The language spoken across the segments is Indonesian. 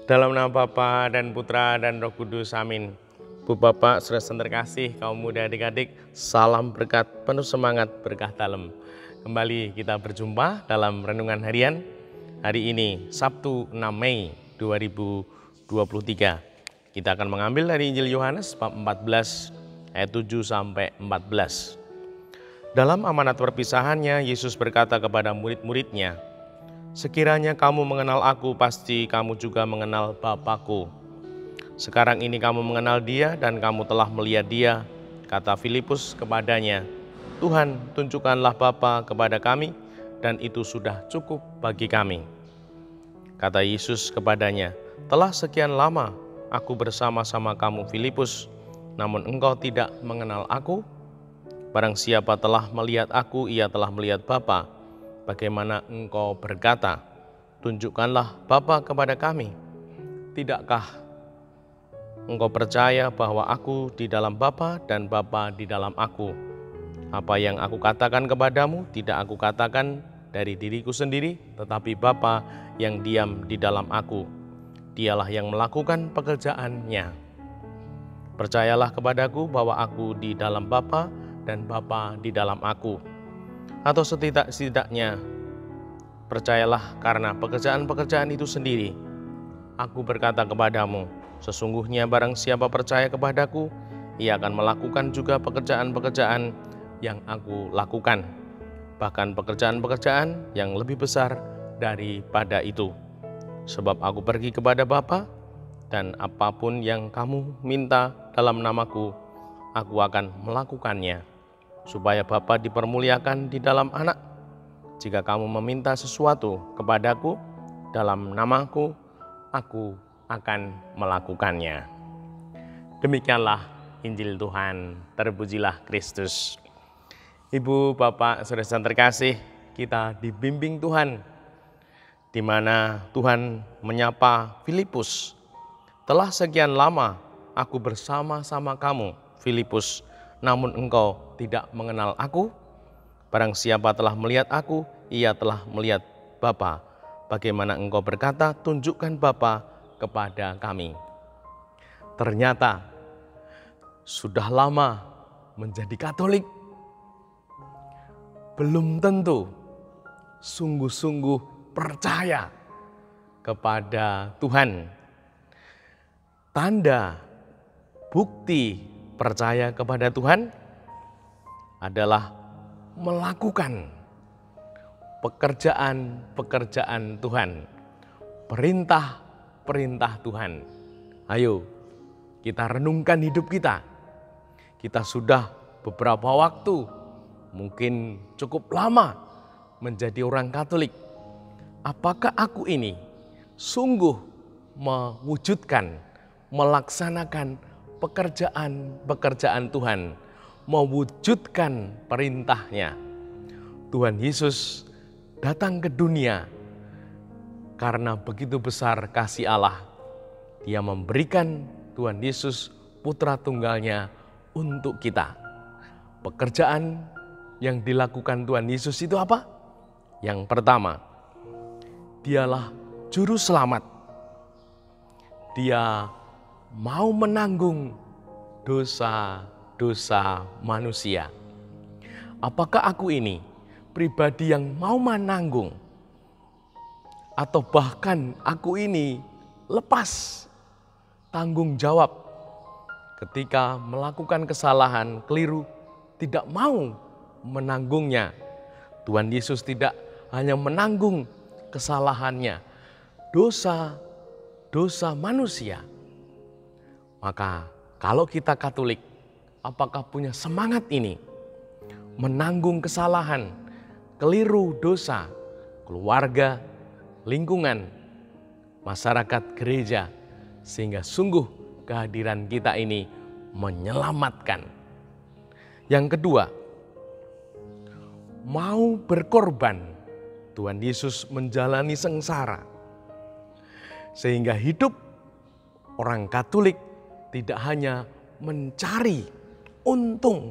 Dalam nama Bapa dan Putra dan Roh Kudus, amin. Bu Bapak, saudara terkasih, kaum muda adik-adik, salam berkat, penuh semangat, berkah dalam. Kembali kita berjumpa dalam Renungan Harian hari ini, Sabtu 6 Mei 2023. Kita akan mengambil dari Injil Yohanes bab 14 ayat 7 sampai 14. Dalam amanat perpisahannya, Yesus berkata kepada murid-muridnya, "Sekiranya kamu mengenal aku, pasti kamu juga mengenal Bapa-Ku. Sekarang ini kamu mengenal Dia dan kamu telah melihat Dia," kata Filipus kepadanya. "Tuhan, tunjukkanlah Bapa kepada kami, dan itu sudah cukup bagi kami." Kata Yesus kepadanya, "Telah sekian lama aku bersama-sama kamu, Filipus, namun engkau tidak mengenal aku? Barang siapa telah melihat aku, ia telah melihat Bapa. Bagaimana engkau berkata, 'Tunjukkanlah Bapa kepada kami'? Tidakkah engkau percaya bahwa aku di dalam Bapa dan Bapa di dalam aku? Apa yang aku katakan kepadamu tidak aku katakan dari diriku sendiri, tetapi Bapa yang diam di dalam aku. Dialah yang melakukan pekerjaannya. Percayalah kepadaku bahwa aku di dalam Bapa dan Bapa di dalam aku. Atau setidak-tidaknya percayalah karena pekerjaan-pekerjaan itu sendiri. Aku berkata kepadamu, sesungguhnya barang siapa percaya kepadaku, ia akan melakukan juga pekerjaan-pekerjaan yang aku lakukan, bahkan pekerjaan-pekerjaan yang lebih besar daripada itu. Sebab aku pergi kepada Bapa, dan apapun yang kamu minta dalam namaku, aku akan melakukannya, supaya Bapa dipermuliakan di dalam Anak. Jika kamu meminta sesuatu kepadaku dalam namaku, aku akan melakukannya." Demikianlah Injil Tuhan, terpujilah Kristus. Ibu, Bapak, saudara terkasih, kita dibimbing Tuhan, di mana Tuhan menyapa Filipus. "Telah sekian lama aku bersama-sama kamu, Filipus, namun engkau tidak mengenal aku? Barang siapa telah melihat aku, ia telah melihat Bapa. Bagaimana engkau berkata, 'Tunjukkan Bapa kepada kami'?" Ternyata sudah lama menjadi Katolik, belum tentu sungguh-sungguh percaya kepada Tuhan. Tanda bukti percaya kepada Tuhan adalah melakukan pekerjaan-pekerjaan Tuhan, perintah-perintah Tuhan. Ayo kita renungkan hidup kita. Kita sudah beberapa waktu, mungkin cukup lama menjadi orang Katolik. Apakah aku ini sungguh mewujudkan, melaksanakan pekerjaan-pekerjaan Tuhan, mewujudkan perintahnya? Tuhan Yesus datang ke dunia karena begitu besar kasih Allah. Dia memberikan Tuhan Yesus Putra Tunggalnya untuk kita. Pekerjaan yang dilakukan Tuhan Yesus itu apa? Yang pertama, Dialah Juru Selamat. Dia mau menanggung dosa-dosa manusia. Apakah aku ini pribadi yang mau menanggung? Atau bahkan aku ini lepas tanggung jawab ketika melakukan kesalahan, keliru, tidak mau menanggungnya? Tuhan Yesus tidak hanya menanggung kesalahannya, dosa manusia. Maka kalau kita Katolik, apakah punya semangat ini? Menanggung kesalahan, keliru, dosa, keluarga, lingkungan, masyarakat, gereja, sehingga sungguh kehadiran kita ini menyelamatkan. Yang kedua, mau berkorban. Tuhan Yesus menjalani sengsara, sehingga hidup orang Katolik tidak hanya mencari untung,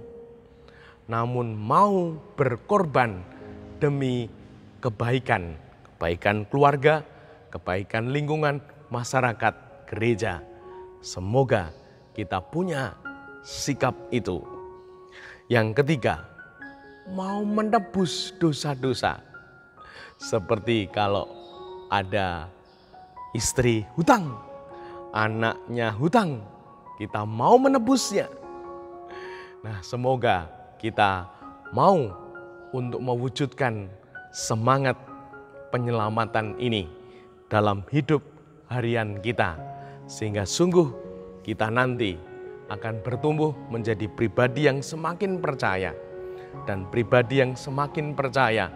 namun mau berkorban demi kebaikan keluarga, kebaikan lingkungan, masyarakat gereja. Semoga kita punya sikap itu. Yang ketiga, mau menebus dosa-dosa. Seperti kalau ada istri hutang, anaknya hutang, kita mau menebusnya. Nah, semoga kita mau untuk mewujudkan semangat penyelamatan ini dalam hidup harian kita, sehingga sungguh kita nanti akan bertumbuh menjadi pribadi yang semakin percaya, dan pribadi yang semakin percaya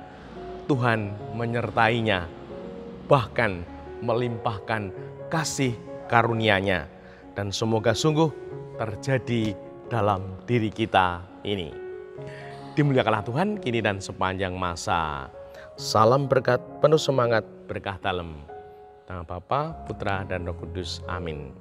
Tuhan menyertainya, bahkan melimpahkan kasih karunia-Nya, dan semoga sungguh terjadi dalam diri kita ini. Dimuliakanlah Tuhan kini dan sepanjang masa. Salam berkat, penuh semangat, berkah dalam. Nama Bapa, Putra, dan Roh Kudus. Amin.